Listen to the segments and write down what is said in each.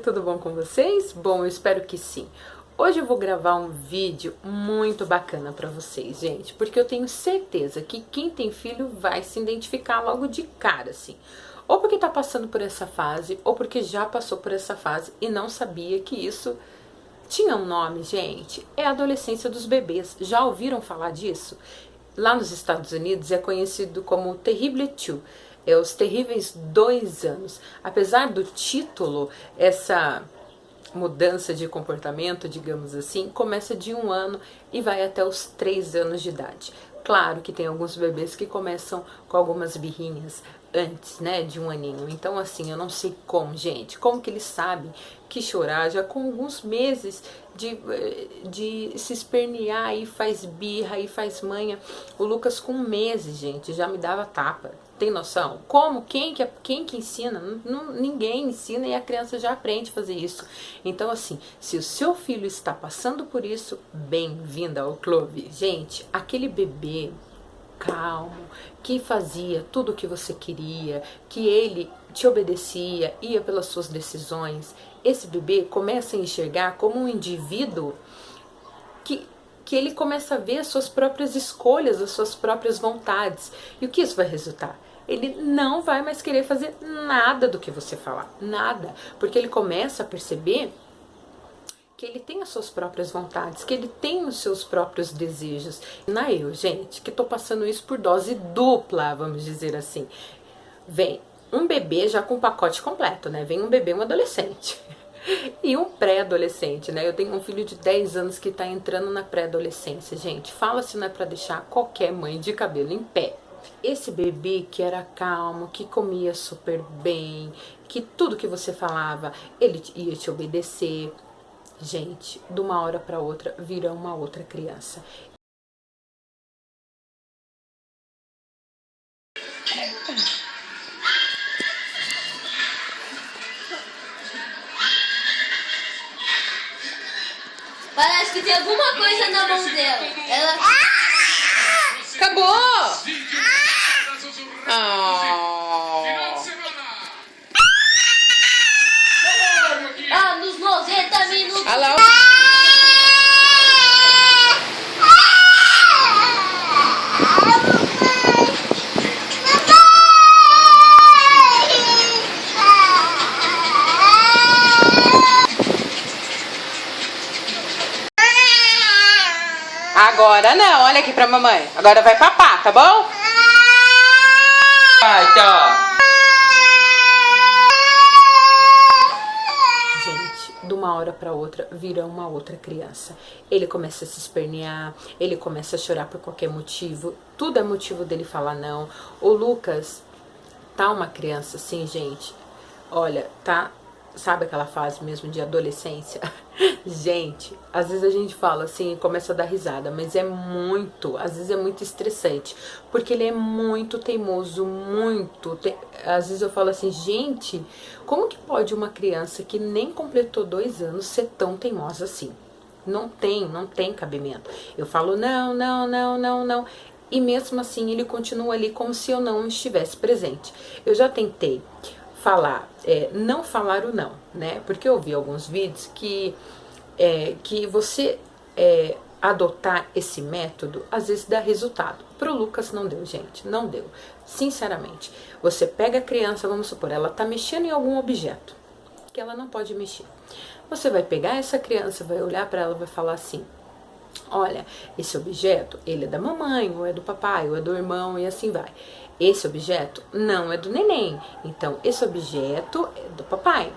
Tudo bom com vocês? Bom, eu espero que sim. Hoje eu vou gravar um vídeo muito bacana pra vocês, gente, porque eu tenho certeza que quem tem filho vai se identificar logo de cara, assim. Ou porque tá passando por essa fase, ou porque já passou por essa fase e não sabia que isso tinha um nome, gente. É a adolescência dos bebês. Já ouviram falar disso? Lá nos Estados Unidos é conhecido como Terrible Two. É os terríveis 2 anos. Apesar do título, essa mudança de comportamento, digamos assim, começa de 1 ano e vai até os 3 anos de idade. Claro que tem alguns bebês que começam com algumas birrinhas antes, né, de 1 aninho. Então, assim, eu não sei como, gente, como que eles sabem que chorar já com alguns meses de se espernear e faz birra e faz manha. O Lucas com meses, gente, já me dava tapa. Tem noção? Como? Quem que ensina? Ninguém ensina e a criança já aprende a fazer isso. Então, assim, se o seu filho está passando por isso, bem-vinda ao clube. Gente, aquele bebê calmo, que fazia tudo o que você queria, que ele te obedecia, ia pelas suas decisões, esse bebê começa a enxergar como um indivíduo que ele começa a ver as suas próprias escolhas, as suas próprias vontades. E o que isso vai resultar? Ele não vai mais querer fazer nada do que você falar, nada, porque ele começa a perceber que ele tem as suas próprias vontades, que ele tem os seus próprios desejos. Não é eu, gente, que tô passando isso por dose dupla, vamos dizer assim. Vem um bebê já com o pacote completo, né? Vem um bebê e um adolescente. E um pré-adolescente, né? Eu tenho um filho de 10 anos que tá entrando na pré-adolescência, gente. Fala se não é pra deixar qualquer mãe de cabelo em pé. Esse bebê que era calmo, que comia super bem, que tudo que você falava, ele ia te obedecer. Gente, de uma hora para outra, vira uma outra criança. Parece que tem alguma coisa na mão dela. Ela... Acabou! nos 90 minutos. Olha lá. Agora não, olha aqui pra mamãe. Agora vai papar, tá bom? Vai, tá. Gente, de uma hora pra outra, vira uma outra criança. Ele começa a se espernear, ele começa a chorar por qualquer motivo. Tudo é motivo dele falar não. O Lucas tá uma criança assim, gente. Olha, tá... Sabe aquela fase mesmo de adolescência? Gente, às vezes a gente fala assim e começa a dar risada, mas é muito, às vezes é muito estressante, porque ele é muito teimoso, às vezes eu falo assim, gente, como que pode uma criança que nem completou 2 anos ser tão teimosa assim? Não tem cabimento. Eu falo não, não, não, não, não. E mesmo assim ele continua ali como se eu não estivesse presente. Eu já tentei falar, não falar o não, né? Porque eu vi alguns vídeos que você adotar esse método, às vezes dá resultado. Pro Lucas não deu, gente, não deu. Sinceramente, você pega a criança, vamos supor, ela tá mexendo em algum objeto que ela não pode mexer. Você vai pegar essa criança, vai olhar para ela e vai falar assim, olha, esse objeto, ele é da mamãe, ou é do papai, ou é do irmão, e assim vai. Esse objeto não é do neném, então esse objeto é do papai.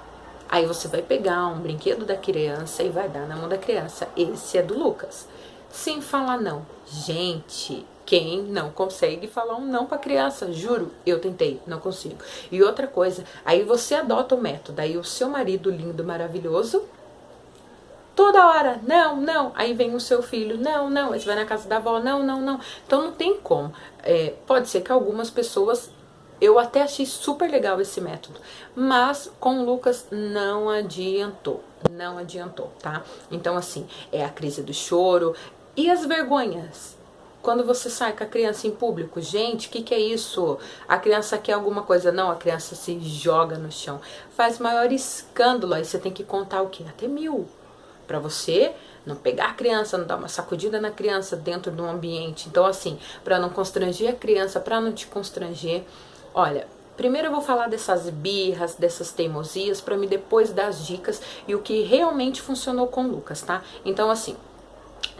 Aí você vai pegar um brinquedo da criança e vai dar na mão da criança. Esse é do Lucas. Sem falar não. Gente, quem não consegue falar um não pra criança? Juro, eu tentei, não consigo. E outra coisa, aí você adota o método, aí o seu marido lindo, maravilhoso, toda hora, não, não. Aí vem o seu filho, não, não. Aí você vai na casa da avó, não, não, não. Então não tem como. Pode ser que algumas pessoas... Eu até achei super legal esse método. Mas com o Lucas não adiantou. Não adiantou, tá? Então assim, é a crise do choro. E as vergonhas? Quando você sai com a criança em público, gente, o que é isso? A criança quer alguma coisa? Não, a criança se joga no chão. Faz maior escândalo, aí você tem que contar o quê? Até 1000. Pra você não pegar a criança, não dar uma sacudida na criança dentro do ambiente. Então, assim, pra não constranger a criança, pra não te constranger, olha... Primeiro eu vou falar dessas birras, dessas teimosias, pra me depois dar as dicas e o que realmente funcionou com o Lucas, tá? Então, assim...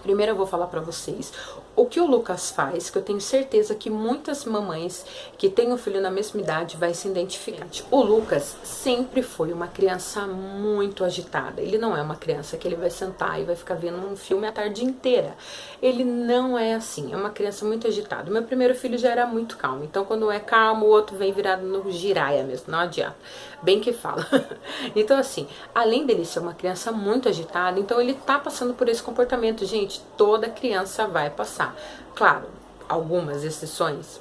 Primeiro eu vou falar pra vocês o que o Lucas faz, que eu tenho certeza que muitas mamães que têm um filho na mesma idade vai se identificar. O Lucas sempre foi uma criança muito agitada. Ele não é uma criança que ele vai sentar e vai ficar vendo um filme a tarde inteira. Ele não é assim, é uma criança muito agitada. Meu primeiro filho já era muito calmo, então quando é calmo o outro vem virado no giraia mesmo, não adianta. Bem que fala. Então assim, além dele ser uma criança muito agitada, então ele tá passando por esse comportamento. Gente, toda criança vai passar. Claro, algumas exceções,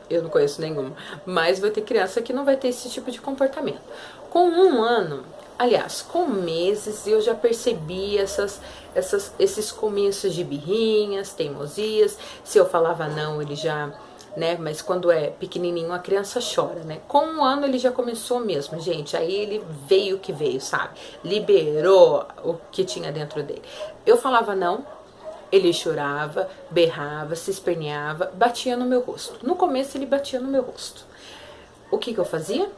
eu não conheço nenhuma, mas vai ter criança que não vai ter esse tipo de comportamento. Com 1 ano, aliás, com meses, eu já percebi esses começos de birrinhas, teimosias. Se eu falava não, ele já... né? Mas quando é pequenininho, a criança chora, né? Com 1 ano ele já começou mesmo, gente. Aí ele veio que veio, sabe? Liberou o que tinha dentro dele. Eu falava não, ele chorava, berrava, se esperneava, batia no meu rosto. No começo ele batia no meu rosto. O que eu fazia?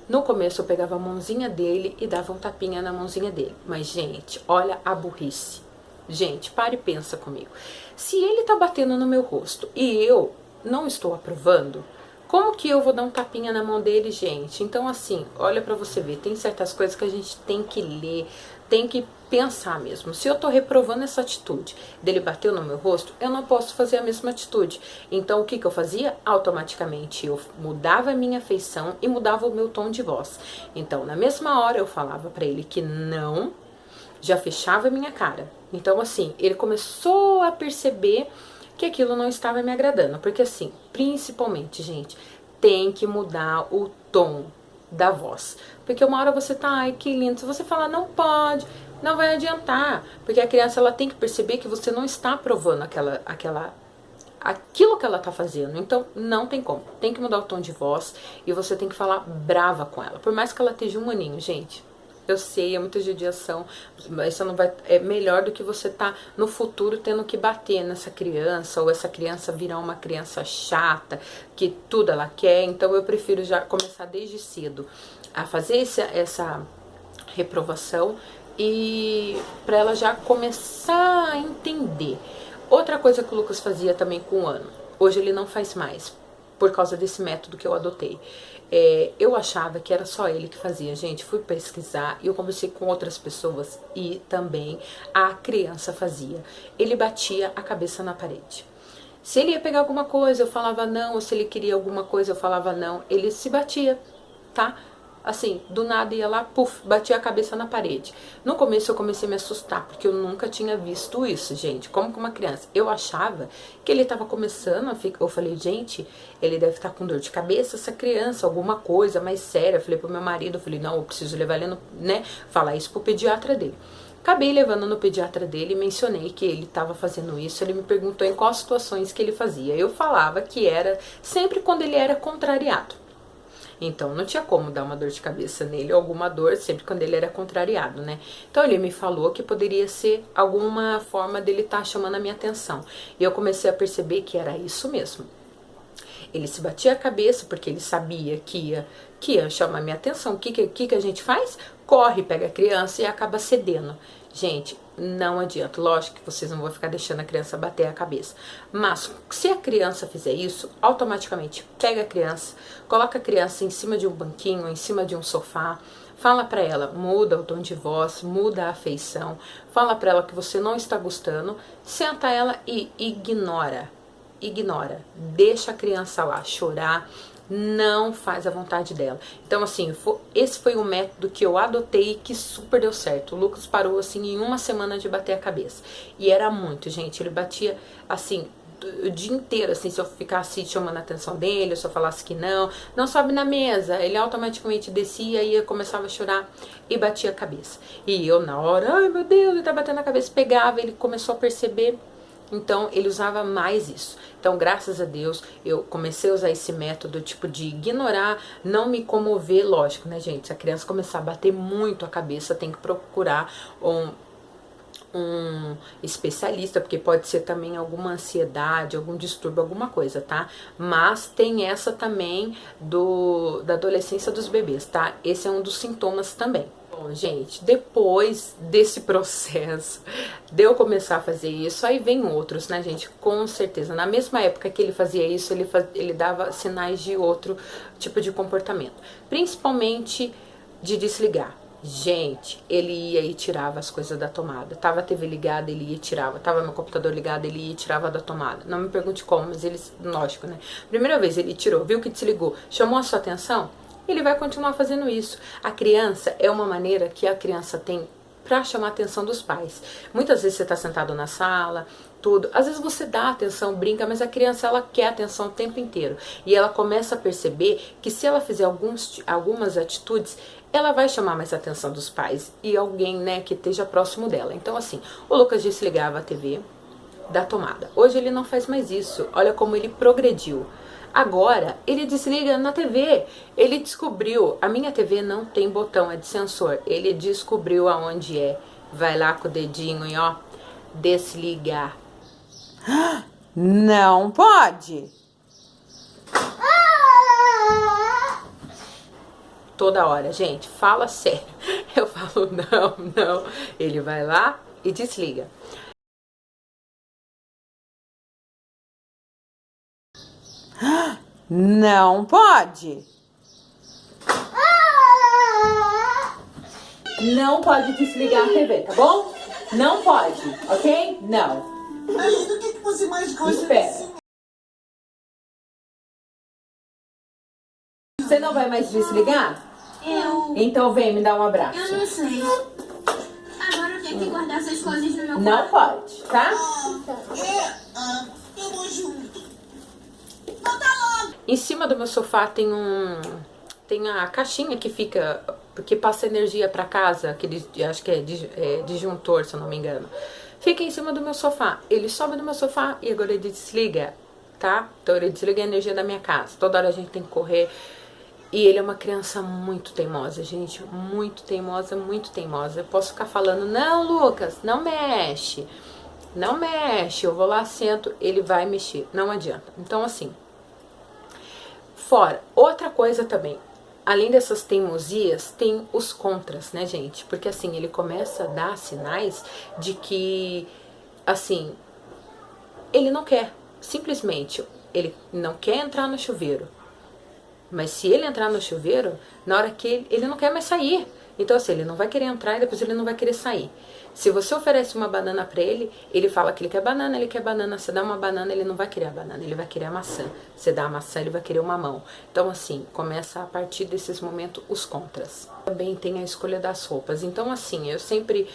No começo eu pegava a mãozinha dele e dava um tapinha na mãozinha dele. Mas, gente, olha a burrice. Gente, para e pensa comigo. Se ele tá batendo no meu rosto e eu não estou aprovando, como que eu vou dar um tapinha na mão dele, gente? Então, assim, olha pra você ver, tem certas coisas que a gente tem que ler, tem que pensar mesmo. Se eu tô reprovando essa atitude dele bater no meu rosto, eu não posso fazer a mesma atitude. Então, o que eu fazia? Automaticamente, eu mudava a minha feição e mudava o meu tom de voz. Então, na mesma hora, eu falava pra ele que não, já fechava a minha cara. Então, assim, ele começou a perceber que aquilo não estava me agradando. Porque, assim, principalmente, gente, tem que mudar o tom da voz. Porque uma hora você tá, ai, que lindo. Se você falar não pode, não vai adiantar. Porque a criança, ela tem que perceber que você não está aprovando aquilo que ela tá fazendo. Então, não tem como. Tem que mudar o tom de voz e você tem que falar brava com ela. Por mais que ela esteja 1 aninho, gente. Eu sei, é muita judiação, mas isso não vai, é melhor do que você tá no futuro tendo que bater nessa criança, ou essa criança virar uma criança chata, que tudo ela quer. Então eu prefiro já começar desde cedo a fazer essa reprovação e para ela já começar a entender. Outra coisa que o Lucas fazia também com 1 ano, hoje ele não faz mais, por causa desse método que eu adotei. Eu achava que era só ele que fazia, gente, fui pesquisar e eu conversei com outras pessoas e também a criança fazia. Ele batia a cabeça na parede. Se ele ia pegar alguma coisa, eu falava não, ou se ele queria alguma coisa, eu falava não, ele se batia, tá? Assim, do nada ia lá, puf, batia a cabeça na parede. No começo eu comecei a me assustar, porque eu nunca tinha visto isso, gente. Como com uma criança. Eu achava que ele tava começando, eu falei, gente, ele deve estar com dor de cabeça, essa criança, alguma coisa mais séria. Eu falei pro meu marido, eu falei, não, eu preciso levar ele, falar isso pro pediatra dele. Acabei levando no pediatra dele e mencionei que ele estava fazendo isso. Ele me perguntou em quais situações que ele fazia. Eu falava que era sempre quando ele era contrariado. Então, não tinha como dar uma dor de cabeça nele, ou alguma dor, sempre quando ele era contrariado, né? Então, ele me falou que poderia ser alguma forma dele estar chamando a minha atenção. E eu comecei a perceber que era isso mesmo. Ele se batia a cabeça porque ele sabia que ia chamar a minha atenção. O que a gente faz? Corre, pega a criança e acaba cedendo. Gente, não adianta. Lógico que vocês não vão ficar deixando a criança bater a cabeça. Mas, se a criança fizer isso, automaticamente pega a criança, coloca a criança em cima de um banquinho, em cima de um sofá, fala pra ela, muda o tom de voz, muda a afeição, fala pra ela que você não está gostando, senta ela e ignora. Deixa a criança lá chorar, não faz a vontade dela. Então, assim, esse foi um método que eu adotei e que super deu certo. O Lucas parou, assim, em 1 semana de bater a cabeça. E era muito, gente. Ele batia, assim, o dia inteiro, assim, se eu ficasse chamando a atenção dele, se eu falasse que não sobe na mesa, ele automaticamente descia e começava a chorar e batia a cabeça. E eu, na hora, ai meu Deus, ele tá batendo a cabeça, pegava, ele começou a perceber Então ele usava mais isso. Então, graças a Deus, eu comecei a usar esse método tipo de ignorar, não me comover, lógico, né, gente? Se a criança começar a bater muito a cabeça, tem que procurar um especialista, porque pode ser também alguma ansiedade, algum distúrbio, alguma coisa, tá? Mas tem essa também da adolescência dos bebês, tá? Esse é um dos sintomas também. Bom, gente, depois desse processo de eu começar a fazer isso, aí vem outros, né, gente? Com certeza. Na mesma época que ele fazia isso, ele dava sinais de outro tipo de comportamento. Principalmente de desligar. Gente, ele ia e tirava as coisas da tomada. Tava a TV ligada, ele ia e tirava. Tava meu computador ligado, ele ia e tirava da tomada. Não me pergunte como, mas ele, lógico, né? Primeira vez ele tirou, viu que desligou, chamou a sua atenção, ele vai continuar fazendo isso. A criança é uma maneira que a criança tem pra chamar a atenção dos pais. Muitas vezes você tá sentado na sala, tudo. Às vezes você dá atenção, brinca, mas a criança, ela quer atenção o tempo inteiro. E ela começa a perceber que se ela fizer algumas atitudes, ela vai chamar mais a atenção dos pais e alguém, né, que esteja próximo dela. Então, assim, o Lucas desligava a TV da tomada. Hoje ele não faz mais isso. Olha como ele progrediu. Agora, ele desliga na TV. Ele descobriu, a minha TV não tem botão, é de sensor. Ele descobriu aonde é. Vai lá com o dedinho e ó, desligar. Não pode! Toda hora, gente, fala sério. Eu falo não. Ele vai lá e desliga. Não pode. Não pode desligar a TV, tá bom? Não pode, ok? Não. Aí, do que você mais gosta? Espera. Você não vai mais desligar? Então vem me dar um abraço. Eu não sei. Agora eu tenho que guardar essas coisas no meu quarto. Não pode, tá? Eu vou junto. Volta logo. Em cima do meu sofá tem a caixinha que fica, porque passa energia pra casa, acho que é disjuntor, se eu não me engano. Fica em cima do meu sofá. Ele sobe do meu sofá e agora ele desliga, tá? Então ele desliga a energia da minha casa. Toda hora a gente tem que correr. E ele é uma criança muito teimosa, gente, muito teimosa, muito teimosa. Eu posso ficar falando, não, Lucas, não mexe, não mexe. Eu vou lá, sento, ele vai mexer, não adianta. Então, assim, fora, outra coisa também, além dessas teimosias, tem os contras, né, gente? Porque, assim, ele começa a dar sinais de que, assim, ele não quer, simplesmente, ele não quer entrar no chuveiro. Mas se ele entrar no chuveiro, na hora que ele não quer mais sair. Então, assim, ele não vai querer entrar e depois ele não vai querer sair. Se você oferece uma banana pra ele fala que ele quer banana, ele quer banana. Você dá uma banana, ele não vai querer a banana, ele vai querer a maçã. Você dá a maçã, ele vai querer uma mamão. Então, assim, começa a partir desses momentos os contras. Também tem a escolha das roupas. Então, assim, eu sempre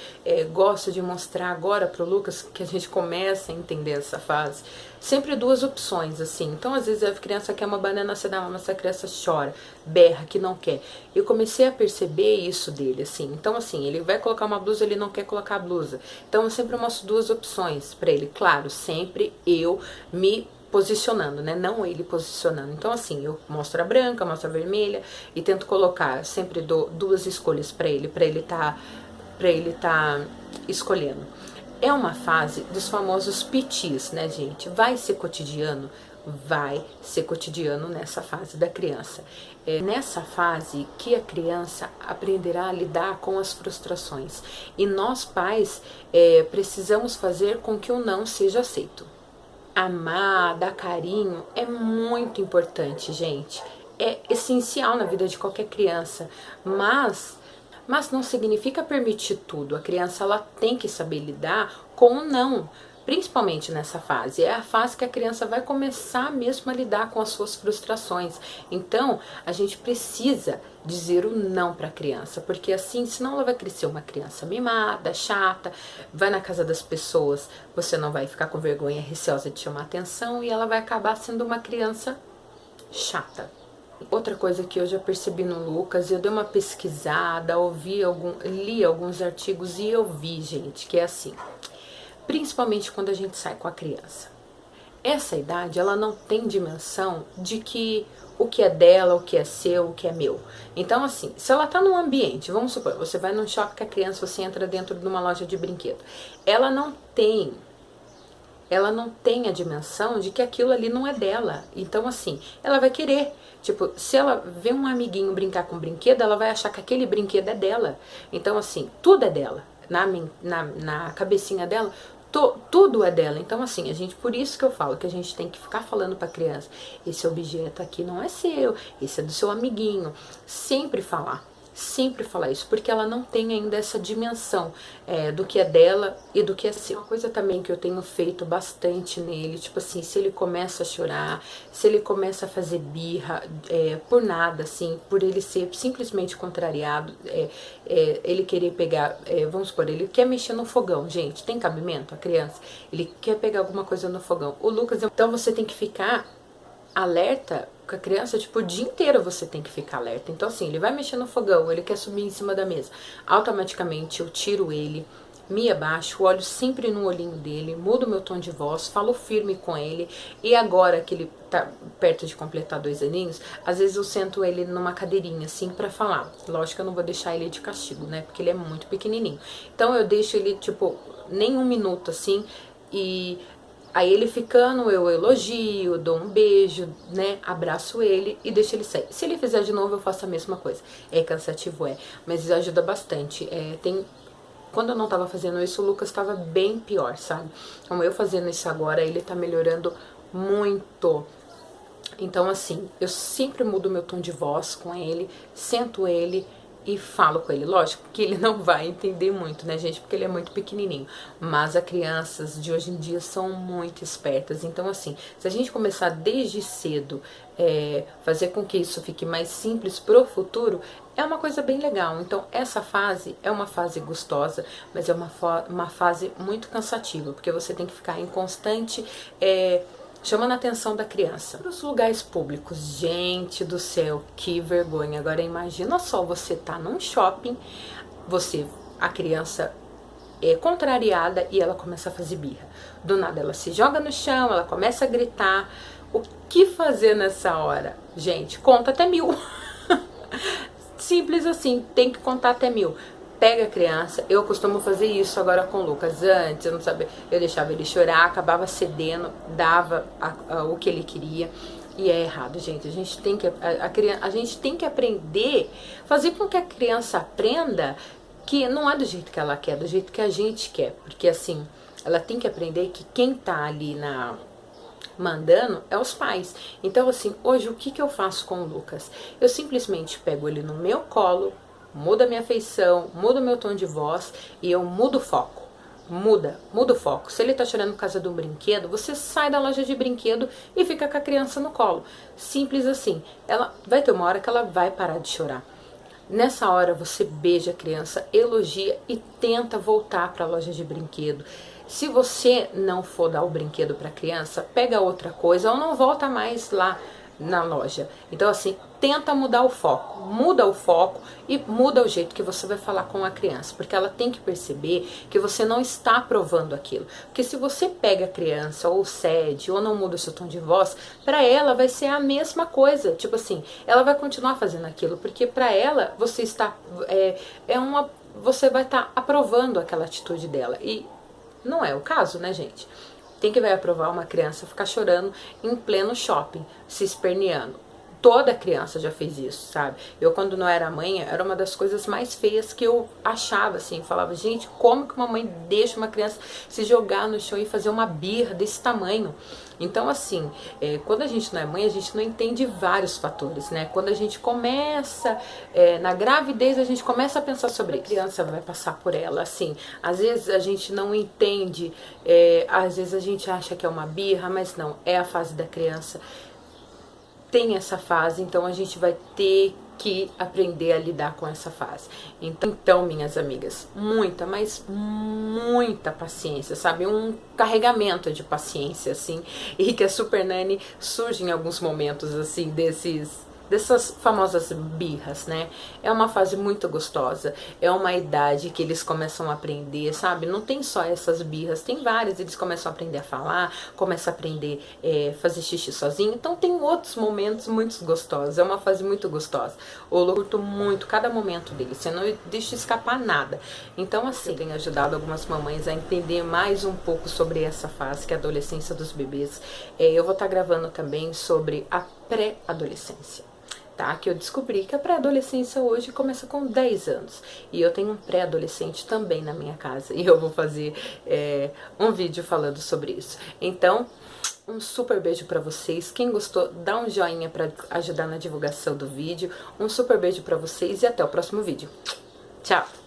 gosto de mostrar agora pro Lucas, que a gente começa a entender essa fase, sempre duas opções, assim. Então, às vezes a criança quer uma banana, você dá uma maçã, a criança chora, berra, que não quer. Eu comecei a perceber isso dele, assim. Então, assim, ele vai colocar uma blusa, ele não quer colocar a blusa. Então, eu sempre mostro duas opções pra ele. Claro, sempre eu me posicionando, né? Não ele posicionando. Então, assim, eu mostro a branca, mostro a vermelha e tento colocar, sempre dou duas escolhas pra ele tá escolhendo. É uma fase dos famosos pitis, né, gente? Vai ser cotidiano? Vai ser cotidiano nessa fase da criança. É nessa fase que a criança aprenderá a lidar com as frustrações. E nós, pais, precisamos fazer com que o não seja aceito. Amar, dar carinho é muito importante, gente. É essencial na vida de qualquer criança, mas não significa permitir tudo. A criança, ela tem que saber lidar com o não, principalmente nessa fase. É a fase que a criança vai começar mesmo a lidar com as suas frustrações. Então, a gente precisa dizer o não para a criança, porque assim, senão ela vai crescer uma criança mimada, chata, vai na casa das pessoas, você não vai ficar com vergonha, receosa de chamar atenção e ela vai acabar sendo uma criança chata. Outra coisa que eu já percebi no Lucas, eu dei uma pesquisada, li alguns artigos e eu vi, gente, que é assim, principalmente quando a gente sai com a criança. Essa idade, ela não tem dimensão de que o que é dela, o que é seu, o que é meu. Então, assim, se ela tá num ambiente, vamos supor, você vai num shopping com a criança, você entra dentro de uma loja de brinquedo. Ela não tem a dimensão de que aquilo ali não é dela. Então, assim, ela vai querer. Tipo, se ela vê um amiguinho brincar com um brinquedo, ela vai achar que aquele brinquedo é dela. Então, assim, tudo é dela. Na cabecinha dela, tudo é dela. Então, assim, por isso que eu falo que a gente tem que ficar falando pra criança: esse objeto aqui não é seu, esse é do seu amiguinho. Sempre falar isso, porque ela não tem ainda essa dimensão do que é dela e do que é seu. Uma coisa também que eu tenho feito bastante nele, tipo assim, se ele começa a chorar, se ele começa a fazer birra, por nada, assim, por ele ser simplesmente contrariado, ele querer pegar, vamos supor, ele quer mexer no fogão, gente, tem cabimento a criança? Ele quer pegar alguma coisa no fogão. O Lucas, então você tem que ficar alerta com a criança, tipo, o dia inteiro você tem que ficar alerta. Então, assim, ele vai mexer no fogão, ele quer subir em cima da mesa. Automaticamente eu tiro ele, me abaixo, olho sempre no olhinho dele, mudo meu tom de voz, falo firme com ele. E agora que ele tá perto de completar 2 aninhos, às vezes eu sento ele numa cadeirinha, assim, pra falar. Lógico que eu não vou deixar ele de castigo, né? Porque ele é muito pequenininho. Então eu deixo ele, tipo, nem 1 minuto, assim, e aí ele ficando, eu elogio, dou um beijo, né, abraço ele e deixo ele sair. Se ele fizer de novo, eu faço a mesma coisa. É cansativo, mas ajuda bastante. Quando eu não tava fazendo isso, o Lucas tava bem pior, sabe? Então eu fazendo isso agora, ele tá melhorando muito. Então, assim, eu sempre mudo meu tom de voz com ele, sento ele e falo com ele. Lógico que ele não vai entender muito, né, gente, porque ele é muito pequenininho. Mas as crianças de hoje em dia são muito espertas. Então, assim, se a gente começar desde cedo, fazer com que isso fique mais simples pro futuro, é uma coisa bem legal. Então, essa fase é uma fase gostosa, mas é uma fase muito cansativa, porque você tem que ficar em constante chamando a atenção da criança. Nos lugares públicos, gente do céu, que vergonha. Agora imagina só, você tá num shopping, a criança é contrariada e ela começa a fazer birra. Do nada ela se joga no chão, ela começa a gritar. O que fazer nessa hora? Gente, conta até 1000. Simples assim, tem que contar até 1000. Pega a criança, eu costumo fazer isso agora com o Lucas. Antes, eu não sabia, eu deixava ele chorar, acabava cedendo, dava o que ele queria. E é errado, gente. A gente tem que aprender, fazer com que a criança aprenda que não é do jeito que ela quer, é do jeito que a gente quer. Porque assim, ela tem que aprender que quem tá ali mandando é os pais. Então assim, hoje o que eu faço com o Lucas? Eu simplesmente pego ele no meu colo, mudo a minha feição, mudo o meu tom de voz e eu mudo o foco. Muda o foco. Se ele tá chorando por causa de um brinquedo, você sai da loja de brinquedo e fica com a criança no colo. Simples assim. Ela vai ter uma hora que ela vai parar de chorar. Nessa hora você beija a criança, elogia e tenta voltar para a loja de brinquedo. Se você não for dar o brinquedo para a criança, pega outra coisa ou não volta mais lá na loja. Então assim, tenta mudar o foco. Muda o foco e muda o jeito que você vai falar com a criança, porque ela tem que perceber que você não está aprovando aquilo. Porque se você pega a criança ou cede ou não muda o seu tom de voz, para ela vai ser a mesma coisa. Tipo assim, ela vai continuar fazendo aquilo, porque para ela você está você vai estar aprovando aquela atitude dela. E não é o caso, né, gente? Quem que vai aprovar uma criança ficar chorando em pleno shopping, se esperneando? Toda criança já fez isso, sabe? Eu, quando não era mãe, era uma das coisas mais feias que eu achava, assim. Falava, gente, como que uma mãe deixa uma criança se jogar no chão e fazer uma birra desse tamanho? Então, assim, quando a gente não é mãe, a gente não entende vários fatores, né? Quando a gente começa, na gravidez, a gente começa a pensar sobre isso. A criança vai passar por ela, assim. Às vezes a gente não entende, às vezes a gente acha que é uma birra, mas não, é a fase da criança. Tem essa fase, então a gente vai ter que aprender a lidar com essa fase. Então, minhas amigas, muita, mas muita paciência, sabe? Um carregamento de paciência, assim, e que a Super Nanny surge em alguns momentos, assim, desses dessas famosas birras, né? É uma fase muito gostosa, é uma idade que eles começam a aprender, sabe? Não tem só essas birras, tem várias, eles começam a aprender a falar, começam a aprender fazer xixi sozinho, então tem outros momentos muito gostosos, é uma fase muito gostosa. Eu curto muito cada momento dele, você não deixa escapar nada. Então assim, eu tenho ajudado algumas mamães a entender mais um pouco sobre essa fase, que é a adolescência dos bebês. Eu vou estar gravando também sobre a pré-adolescência. Tá? Que eu descobri que a pré-adolescência hoje começa com 10 anos. E eu tenho um pré-adolescente também na minha casa. E eu vou fazer um vídeo falando sobre isso. Então, um super beijo pra vocês. Quem gostou, dá um joinha pra ajudar na divulgação do vídeo. Um super beijo pra vocês e até o próximo vídeo. Tchau!